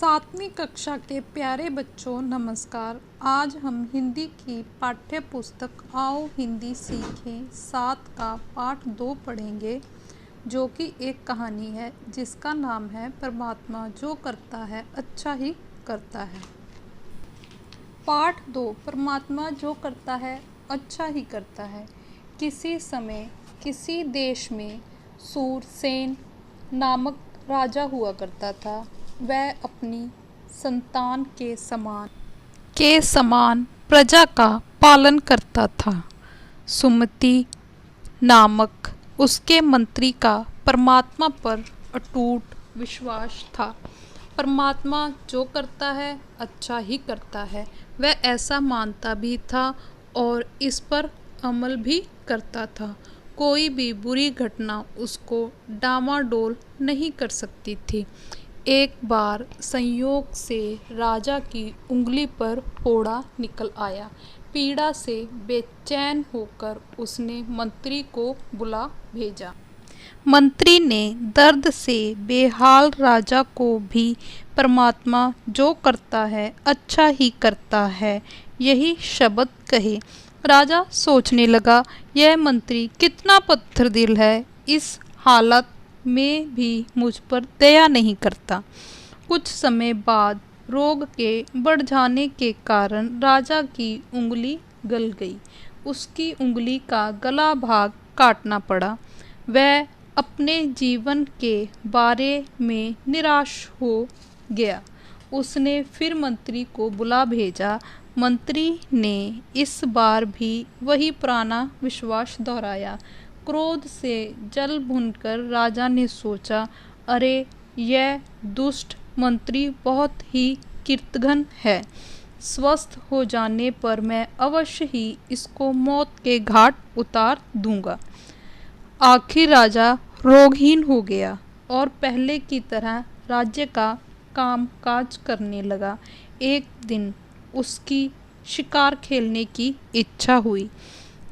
सातवीं कक्षा के प्यारे बच्चों नमस्कार। आज हम हिंदी की पाठ्य पुस्तक आओ हिंदी सीखें 7 का पाठ 2 पढ़ेंगे, जो कि एक कहानी है जिसका नाम है परमात्मा जो करता है अच्छा ही करता है। पाठ 2 परमात्मा जो करता है अच्छा ही करता है। किसी समय किसी देश में सूरसेन नामक राजा हुआ करता था। वह अपनी संतान के समान प्रजा का पालन करता था। सुमति नामक उसके मंत्री का परमात्मा पर अटूट विश्वास था। परमात्मा जो करता है अच्छा ही करता है, वह ऐसा मानता भी था और इस पर अमल भी करता था। कोई भी बुरी घटना उसको डामाडोल नहीं कर सकती थी। एक बार संयोग से राजा की उंगली पर फोड़ा निकल आया। पीड़ा से बेचैन होकर उसने मंत्री को बुला भेजा। मंत्री ने दर्द से बेहाल राजा को भी परमात्मा जो करता है अच्छा ही करता है यही शब्द कहे। राजा सोचने लगा, यह मंत्री कितना पत्थर दिल है, इस हालत में भी मुझ पर दया नहीं करता। कुछ समय बाद रोग के बढ़ जाने के कारण राजा की उंगली गल गई। उसकी उंगली का गला भाग काटना पड़ा। वह अपने जीवन के बारे में निराश हो गया। उसने फिर मंत्री को बुला भेजा। मंत्री ने इस बार भी वही पुराना विश्वास दोहराया। क्रोध से जल भुनकर राजा ने सोचा, अरे यह दुष्ट मंत्री बहुत ही कीर्तघन है। स्वस्थ हो जाने पर मैं अवश्य ही इसको मौत के घाट उतार दूंगा। आखिर राजा रोगहीन हो गया और पहले की तरह राज्य का काम काज करने लगा। एक दिन उसकी शिकार खेलने की इच्छा हुई,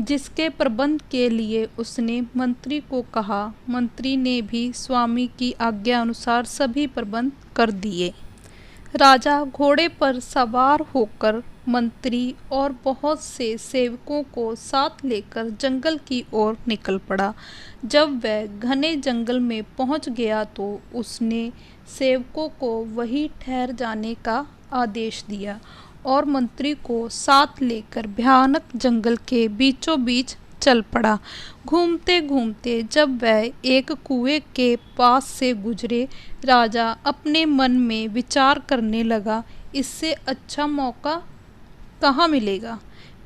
जिसके प्रबंध के लिए उसने मंत्री को कहा। मंत्री ने भी स्वामी की आज्ञा अनुसार सभी प्रबंध कर दिए। राजा घोड़े पर सवार होकर मंत्री और बहुत से सेवकों को साथ लेकर जंगल की ओर निकल पड़ा। जब वह घने जंगल में पहुंच गया तो उसने सेवकों को वहीं ठहर जाने का आदेश दिया और मंत्री को साथ लेकर भयानक जंगल के बीचों बीच चल पड़ा। घूमते घूमते जब वह एक कुएं के पास से गुजरे, राजा अपने मन में विचार करने लगा, इससे अच्छा मौका कहाँ मिलेगा।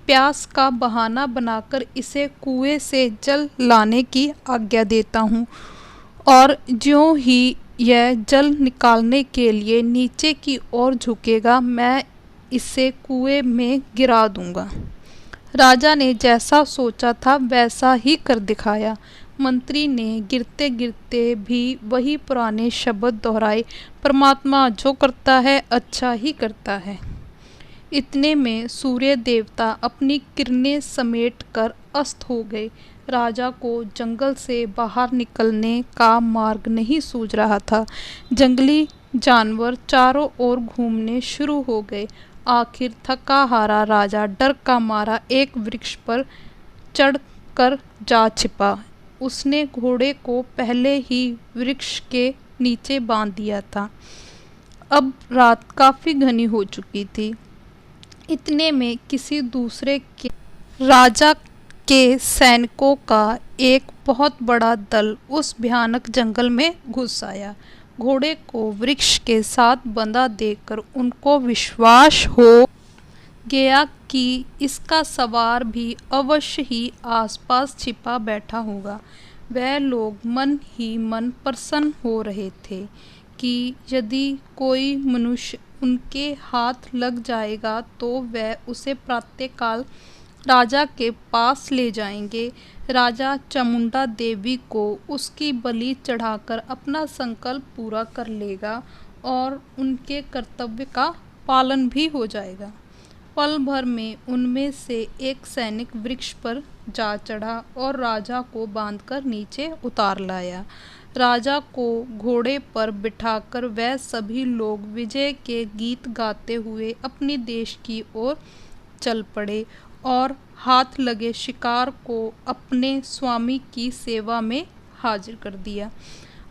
प्यास का बहाना बनाकर इसे कुएं से जल लाने की आज्ञा देता हूँ और ज्यों ही यह जल निकालने के लिए नीचे की ओर झुकेगा, मैं इसे कुएं में गिरा दूंगा। राजा ने जैसा सोचा था वैसा ही कर दिखाया। मंत्री ने गिरते गिरते भी वही पुराने शब्द दोहराए, परमात्मा जो करता है अच्छा ही करता है। इतने में सूर्य देवता अपनी किरणें समेट कर अस्त हो गए। राजा को जंगल से बाहर निकलने का मार्ग नहीं सूझ रहा था। जंगली जानवर चारों ओर घूमने शुरू हो गए। आखिर थका हारा राजा डर का मारा एक वृक्ष पर चढ़ कर जा छिपा। उसने घोड़े को पहले ही वृक्ष के नीचे बांध दिया था। अब रात काफ़ी घनी हो चुकी थी। इतने में किसी दूसरे के राजा के सैनिकों का एक बहुत बड़ा दल उस भयानक जंगल में घुस आया। घोड़े को वृक्ष के साथ बंधा देखकर उनको विश्वास हो गया कि इसका सवार भी अवश्य ही आसपास छिपा बैठा होगा। वह लोग मन ही मन प्रसन्न हो रहे थे कि यदि कोई मनुष्य उनके हाथ लग जाएगा तो वह उसे प्रातःकाल राजा के पास ले जाएंगे। राजा चामुंडा देवी को उसकी बलि चढ़ाकर अपना संकल्प पूरा कर लेगा और उनके कर्तव्य का पालन भी हो जाएगा। पल भर में उनमें से एक सैनिक वृक्ष पर जा चढ़ा और राजा को बांधकर नीचे उतार लाया। राजा को घोड़े पर बिठाकर वह सभी लोग विजय के गीत गाते हुए अपने देश की ओर चल पड़े और हाथ लगे शिकार को अपने स्वामी की सेवा में हाजिर कर दिया।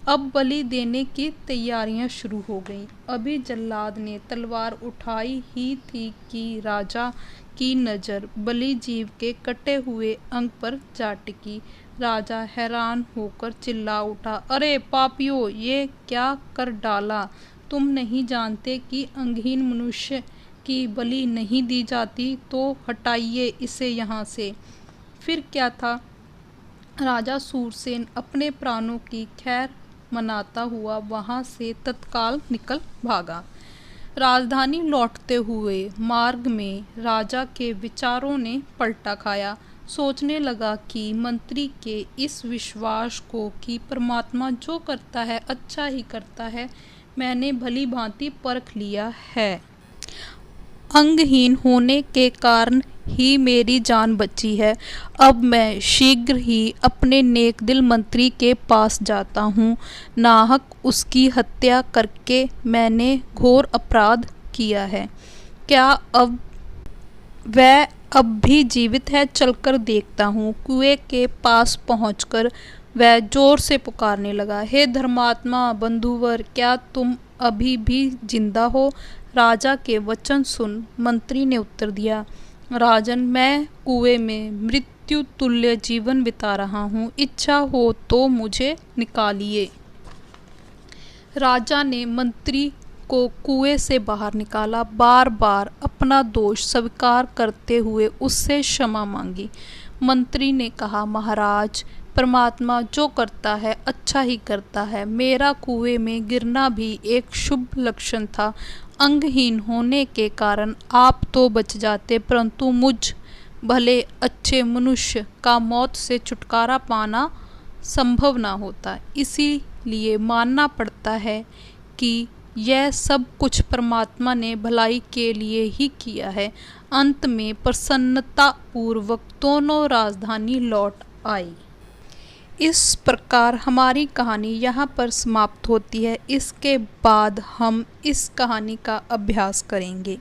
अब बलि देने की तैयारियां शुरू हो गईं। अभी जल्लाद ने तलवार उठाई ही थी कि राजा की नज़र बलि जीव के कटे हुए अंग पर जा टिकी। राजा हैरान होकर चिल्ला उठा, अरे पापियों, ये क्या कर डाला? तुम नहीं जानते कि अंगहीन मनुष्य की बलि नहीं दी जाती? तो हटाइए इसे यहाँ से। फिर क्या था? राजा सूरसेन अपने प्राणों की खैर मनाता हुआ वहां से तत्काल निकल भागा। राजधानी लौटते हुए मार्ग में राजा के विचारों ने पलटा खाया। सोचने लगा कि मंत्री के इस विश्वास को कि परमात्मा जो करता है अच्छा ही करता है, मैंने भली भांति परख लिया है। अंगहीन होने के कारण ही मेरी जान बची है। अब मैं शीघ्र ही अपने नेक दिल मंत्री के पास जाता हूँ। नाहक उसकी हत्या करके मैंने घोर अपराध किया है। क्या अब वह अब भी जीवित है? चलकर देखता हूँ। कुएं के पास पहुंचकर वह जोर से पुकारने लगा, हे धर्मात्मा बंधुवर, क्या तुम अभी भी जिंदा हो? राजा के वचन सुन मंत्री ने उत्तर दिया, राजन, मैं कुएं में मृत्यु तुल्य जीवन बिता रहा हूँ। इच्छा हो तो मुझे निकालिए। राजा ने मंत्री को कुएं से बाहर निकाला, बार बार अपना दोष स्वीकार करते हुए उससे क्षमा मांगी। मंत्री ने कहा, महाराज, परमात्मा जो करता है अच्छा ही करता है। मेरा कुएं में गिरना भी एक शुभ लक्षण था। अंगहीन होने के कारण आप तो बच जाते, परंतु मुझ भले अच्छे मनुष्य का मौत से छुटकारा पाना संभव ना होता। इसीलिए मानना पड़ता है कि यह सब कुछ परमात्मा ने भलाई के लिए ही किया है। अंत में प्रसन्नता पूर्वक दोनों राजधानी लौट आई। इस प्रकार हमारी कहानी यहाँ पर समाप्त होती है। इसके बाद हम इस कहानी का अभ्यास करेंगे।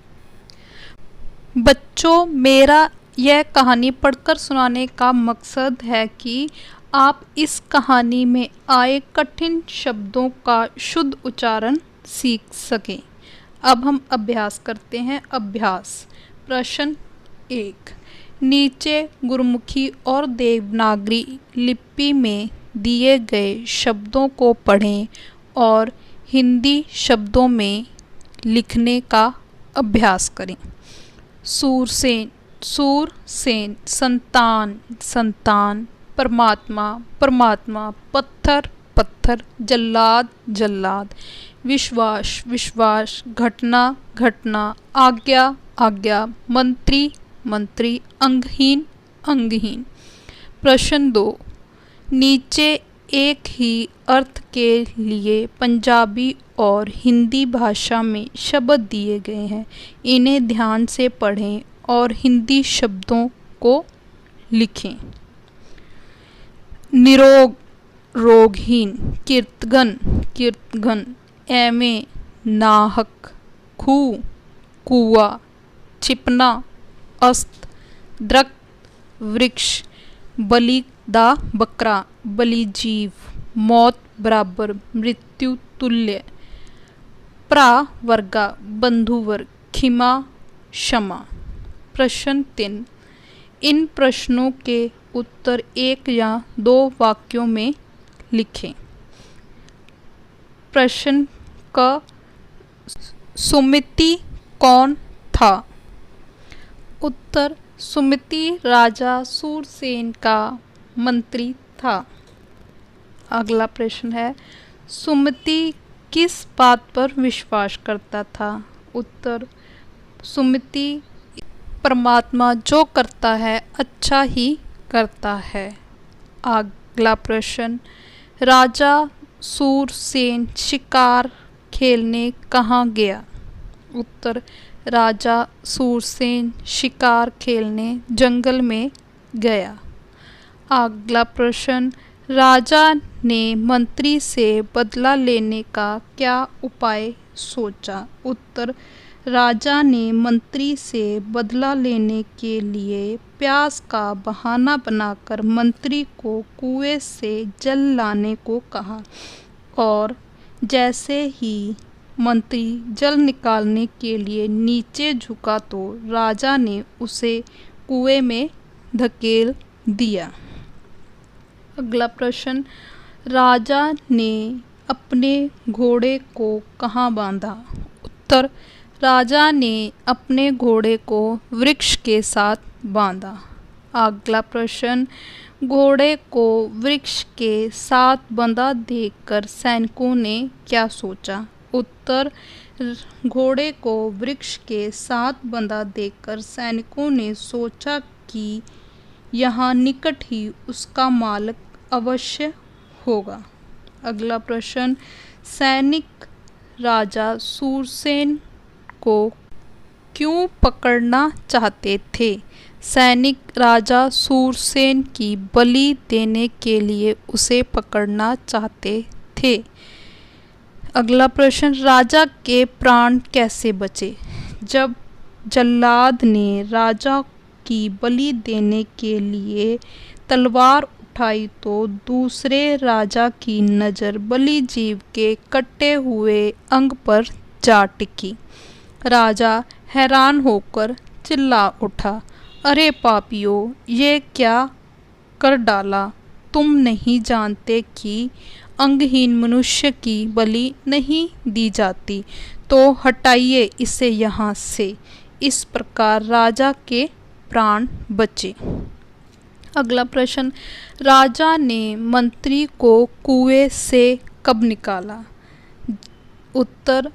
बच्चों, मेरा यह कहानी पढ़कर सुनाने का मकसद है कि आप इस कहानी में आए कठिन शब्दों का शुद्ध उच्चारण सीख सकें। अब हम अभ्यास करते हैं। अभ्यास प्रश्न 1। नीचे गुरुमुखी और देवनागरी लिपि में दिए गए शब्दों को पढ़ें और हिंदी शब्दों में लिखने का अभ्यास करें। सूरसेन, सूरसेन, संतान, संतान, परमात्मा, परमात्मा, पत्थर, पत्थर, जल्लाद, जल्लाद, विश्वास, विश्वास, घटना, घटना, आज्ञा, आज्ञा, मंत्री, मंत्री, अंगहीन, अंगहीन। प्रश्न 2। नीचे एक ही अर्थ के लिए पंजाबी और हिंदी भाषा में शब्द दिए गए हैं। इन्हें ध्यान से पढ़ें और हिंदी शब्दों को लिखें। निरोग, रोगहीन, कीर्तन, कीर्तन, एमे, नाहक, खूह, कुआ, छिपना, अस्त, दरख्त, वृक्ष, बलि दा बकरा, बलि जीव, मौत बराबर, मृत्यु तुल्य, प्रा वर्गा, बंधुवर, खिमा, क्षमा। प्रश्न 3। इन प्रश्नों के उत्तर 1 या 2 वाक्यों में लिखें। प्रश्न क, सुमति कौन था? उत्तर, सुमति राजा सूरसेन का मंत्री था। अगला प्रश्न है, सुमति किस बात पर विश्वास करता था? उत्तर, सुमति परमात्मा जो करता है अच्छा ही करता है। अगला प्रश्न, राजा सूरसेन शिकार खेलने कहाँ गया? उत्तर, राजा सूरसेन शिकार खेलने जंगल में गया। अगला प्रश्न, राजा ने मंत्री से बदला लेने का क्या उपाय सोचा? उत्तर, राजा ने मंत्री से बदला लेने के लिए प्यास का बहाना बनाकर मंत्री को कुएं से जल लाने को कहा और जैसे ही मंत्री जल निकालने के लिए नीचे झुका तो राजा ने उसे कुएं में धकेल दिया। अगला प्रश्न, राजा ने अपने घोड़े को कहाँ बांधा? उत्तर, राजा ने अपने घोड़े को वृक्ष के साथ बांधा। अगला प्रश्न, घोड़े को वृक्ष के साथ बंधा देखकर सैनिकों ने क्या सोचा? उत्तर, घोड़े को वृक्ष के साथ बंधा देखकर सैनिकों ने सोचा कि यहाँ निकट ही उसका मालिक अवश्य होगा। अगला प्रश्न, सैनिक राजा सूरसेन को क्यों पकड़ना चाहते थे? सैनिक राजा सूरसेन की बलि देने के लिए उसे पकड़ना चाहते थे। अगला प्रश्न, राजा के प्राण कैसे बचे? जब जल्लाद ने राजा की बलि देने के लिए तलवार उठाई तो दूसरे राजा की नज़र बलि जीव के कटे हुए अंग पर जा टिकी। राजा हैरान होकर चिल्ला उठा, अरे पापियों, ये क्या कर डाला? तुम नहीं जानते कि अंगहीन मनुष्य की बलि नहीं दी जाती, तो हटाइए इसे यहाँ से। इस प्रकार राजा के प्राण बचे। अगला प्रश्न, राजा ने मंत्री को कुएं से कब निकाला? उत्तर,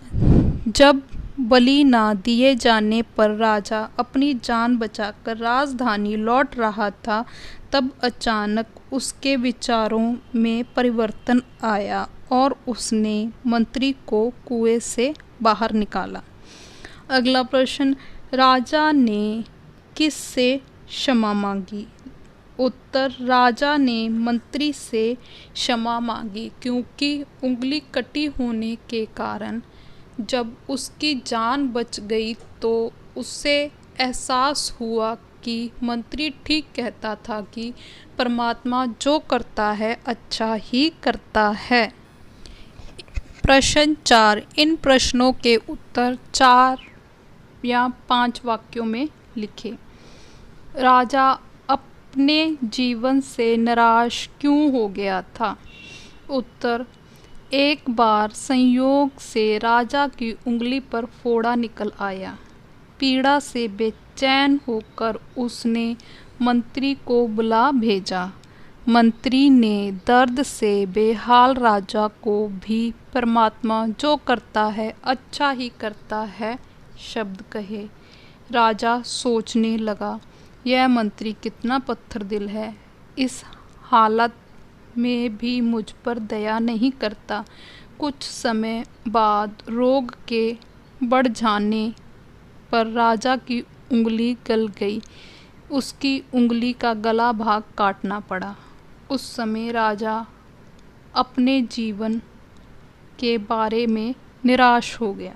जब बलि ना दिए जाने पर राजा अपनी जान बचाकर राजधानी लौट रहा था, तब अचानक उसके विचारों में परिवर्तन आया और उसने मंत्री को कुएं से बाहर निकाला। अगला प्रश्न, राजा ने किससे क्षमा मांगी? उत्तर, राजा ने मंत्री से क्षमा मांगी क्योंकि उंगली कटी होने के कारण जब उसकी जान बच गई तो उसे एहसास हुआ कि मंत्री ठीक कहता था कि परमात्मा जो करता है अच्छा ही करता है। प्रश्न 4, इन प्रश्नों के उत्तर 4 या 5 वाक्यों में लिखें। राजा अपने जीवन से निराश क्यों हो गया था? उत्तर, एक बार संयोग से राजा की उंगली पर फोड़ा निकल आया। पीड़ा से बेचैन होकर उसने मंत्री को बुला भेजा। मंत्री ने दर्द से बेहाल राजा को भी परमात्मा जो करता है अच्छा ही करता है शब्द कहे। राजा सोचने लगा, यह मंत्री कितना पत्थर दिल है, इस हालत में भी मुझ पर दया नहीं करता। कुछ समय बाद रोग के बढ़ जाने पर राजा की उंगली गल गई। उसकी उंगली का गला भाग काटना पड़ा। उस समय राजा अपने जीवन के बारे में निराश हो गया।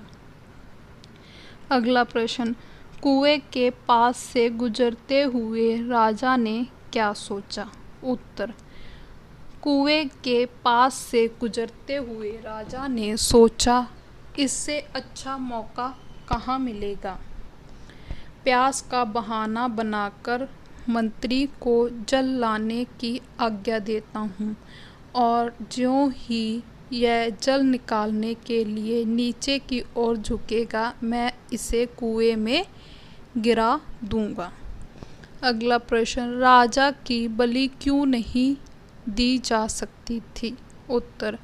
अगला प्रश्न, कुएं के पास से गुजरते हुए राजा ने क्या सोचा? उत्तर, कुएं के पास से गुजरते हुए राजा ने सोचा, इससे अच्छा मौका कहाँ मिलेगा। प्यास का बहाना बनाकर मंत्री को जल लाने की आज्ञा देता हूँ और ज्यों ही यह जल निकालने के लिए नीचे की ओर झुकेगा, मैं इसे कुएं में गिरा दूंगा। अगला प्रश्न, राजा की बलि क्यों नहीं दी जा सकती थी? उत्तर,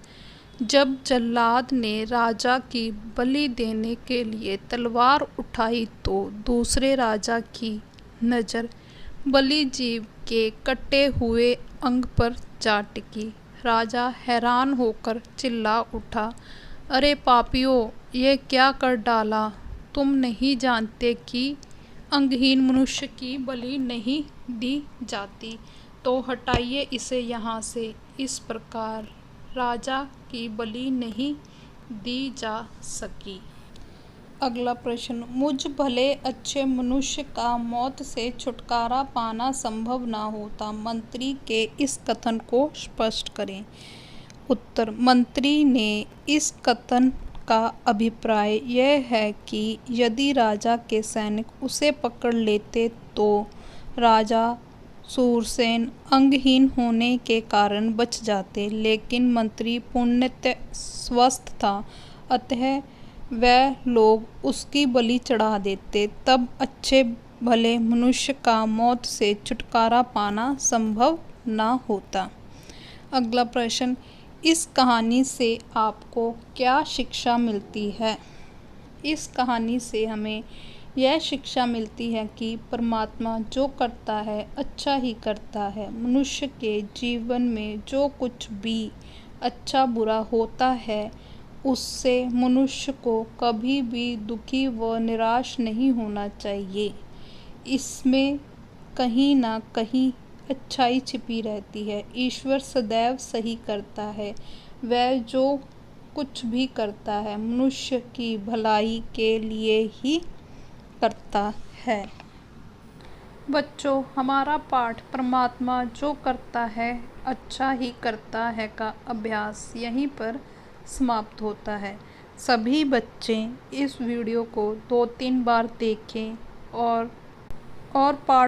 जब जल्लाद ने राजा की बलि देने के लिए तलवार उठाई तो दूसरे राजा की नज़र बलि जीव के कटे हुए अंग पर जा टिकी। राजा हैरान होकर चिल्ला उठा, अरे पापियों, ये क्या कर डाला? तुम नहीं जानते कि अंगहीन मनुष्य की बलि नहीं दी जाती, तो हटाइए इसे यहाँ से। इस प्रकार राजा की बलि नहीं दी जा सकी। अगला प्रश्न, मुझ भले अच्छे मनुष्य का मौत से छुटकारा पाना संभव ना होता, मंत्री के इस कथन को स्पष्ट करें। उत्तर, मंत्री ने इस कथन का अभिप्राय यह है कि यदि राजा के सैनिक उसे पकड़ लेते तो राजा सूरसेन अंगहीन होने के कारण बच जाते, लेकिन मंत्री पूर्णतः स्वस्थ था, अतः वह लोग उसकी बलि चढ़ा देते, तब अच्छे भले मनुष्य का मौत से छुटकारा पाना संभव ना होता। अगला प्रश्न, इस कहानी से आपको क्या शिक्षा मिलती है? इस कहानी से हमें यह शिक्षा मिलती है कि परमात्मा जो करता है अच्छा ही करता है। मनुष्य के जीवन में जो कुछ भी अच्छा बुरा होता है उससे मनुष्य को कभी भी दुखी व निराश नहीं होना चाहिए। इसमें कहीं ना कहीं अच्छाई छिपी रहती है। ईश्वर सदैव सही करता है। वह जो कुछ भी करता है मनुष्य की भलाई के लिए ही करता है। बच्चों, हमारा पाठ परमात्मा जो करता है अच्छा ही करता है का अभ्यास यहीं पर समाप्त होता है। सभी बच्चे इस वीडियो को 2-3 बार देखें और पाठ